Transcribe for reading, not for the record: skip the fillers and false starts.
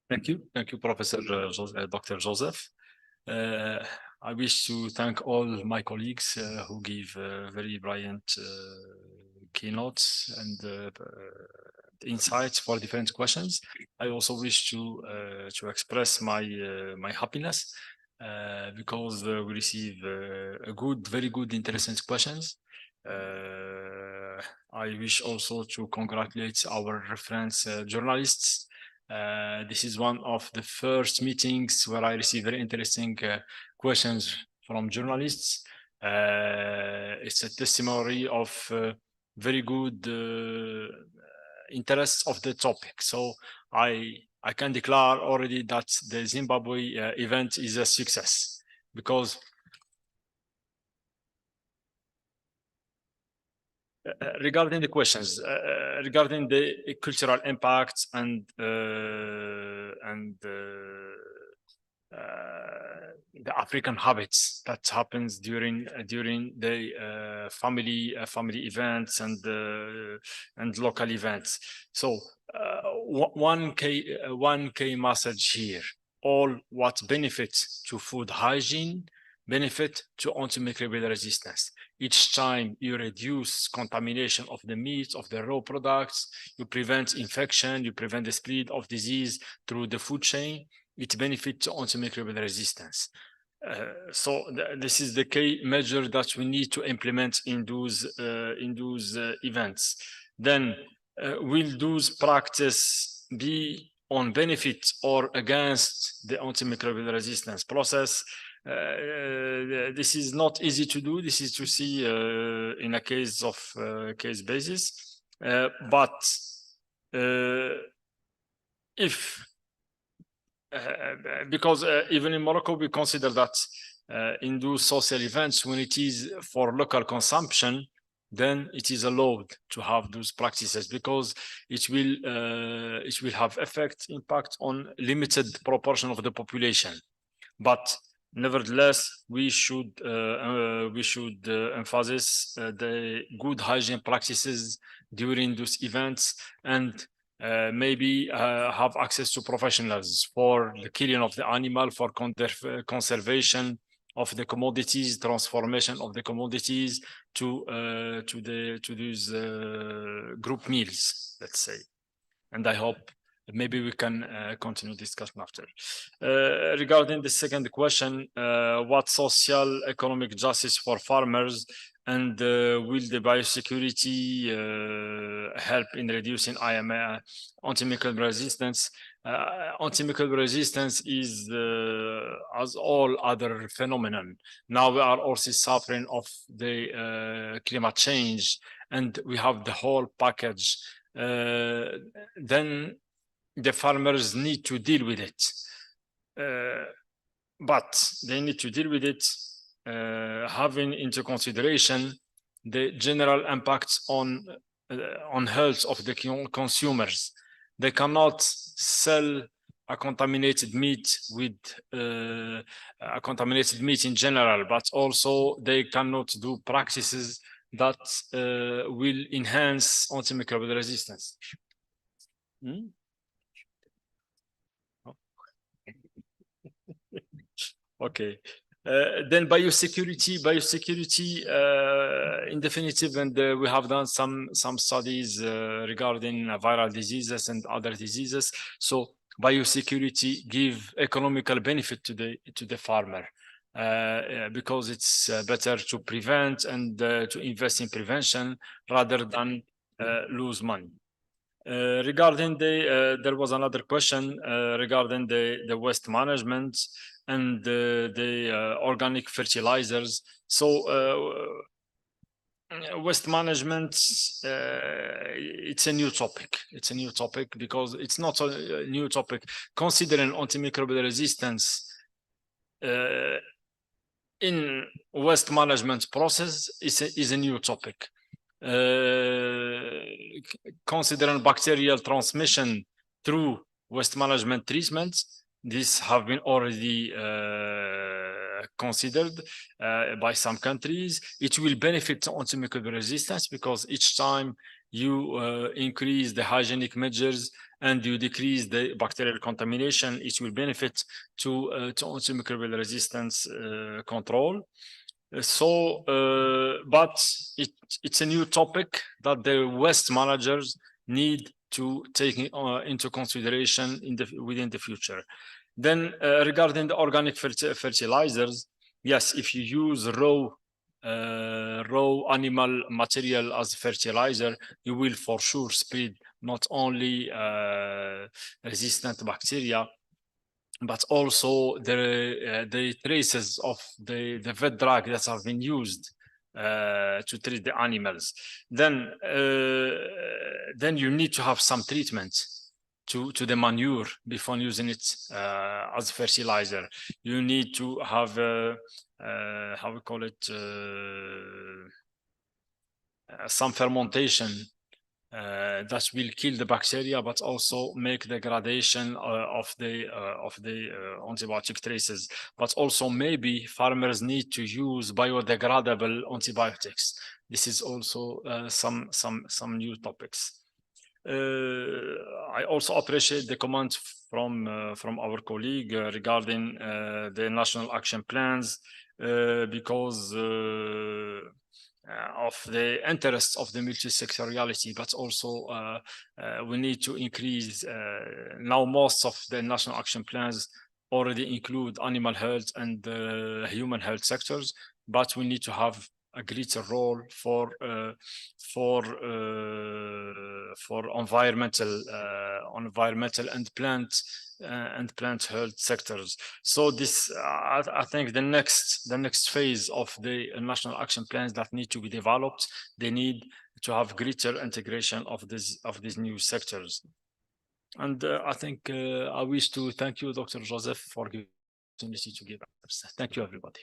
Thank you, Professor Dr. Joseph. I wish to thank all my colleagues who give very brilliant keynotes and insights for different questions. I also wish to express my happiness because we receive very good, interesting questions. I wish also to congratulate our reference journalists. This is one of the first meetings where I receive very interesting questions from journalists. It's a testimony of very good interest of the topic. So I can declare already that the Zimbabwe event is a success because regarding the questions, regarding the cultural impact and the African habits that happens during the family events and local events. So one key message here: all what benefits to food hygiene benefit to antimicrobial resistance. Each time you reduce contamination of the meat, of the raw products, you prevent infection, you prevent the spread of disease through the food chain, it benefits to antimicrobial resistance. So this is the key measure that we need to implement in those events. Then will those practice be on benefit or against the antimicrobial resistance process? This is not easy to do. This is to see in a case of case basis, but if because even in Morocco we consider that in those social events, when it is for local consumption, then it is allowed to have those practices because it will have impact on limited proportion of the population. But nevertheless, we should emphasize the good hygiene practices during those events and maybe have access to professionals for the killing of the animal, for conservation of the commodities, transformation of the commodities to these group meals, let's say. And I hope maybe we can continue discussion after. Regarding the second question, what social economic justice for farmers and will the biosecurity help in reducing antimicrobial resistance? Antimicrobial resistance is, as all other phenomenon, now we are also suffering of the climate change, and we have the whole package. Then the farmers need to deal with it, but they need to deal with it having into consideration the general impacts on health of the consumers. They cannot sell a contaminated meat with a contaminated meat in general, but also they cannot do practices that will enhance antimicrobial resistance. Okay. Then biosecurity in definitive, and we have done some studies regarding viral diseases and other diseases. So biosecurity give economical benefit to the farmer because it's better to prevent and to invest in prevention rather than lose money. Regarding there was another question regarding the waste management and the organic fertilizers. So waste management, it's a new topic. It's a new topic because it's not a new topic. Considering antimicrobial resistance in waste management process is a new topic. Considering bacterial transmission through waste management treatments, these have been already considered by some countries. It will benefit antimicrobial resistance because each time you increase the hygienic measures and you decrease the bacterial contamination, it will benefit to antimicrobial resistance control. But it's a new topic that the waste managers need to take into consideration within the future. Then regarding the organic fertilizers, yes, if you use raw animal material as fertilizer, you will for sure spread not only resistant bacteria, but also the traces of the vet drug that have been used to treat the animals. Then you need to have some treatment to the manure before using it as fertilizer. You need to have how we call it, some fermentation that will kill the bacteria, but also make degradation of the antibiotic traces. But also maybe farmers need to use biodegradable antibiotics. This is also some new topics. I also appreciate the comment from our colleague regarding the national action plans, because of the interests of the multi-sectoriality, but also we need to increase. Now most of the national action plans already include animal health and human health sectors, but we need to have a greater role for environmental and plant health sectors. So this, I think, the next phase of the national action plans that need to be developed, they need to have greater integration of these new sectors. And I think I wish to thank you, Dr. Joseph, for giving the opportunity to give answers. Thank you, everybody.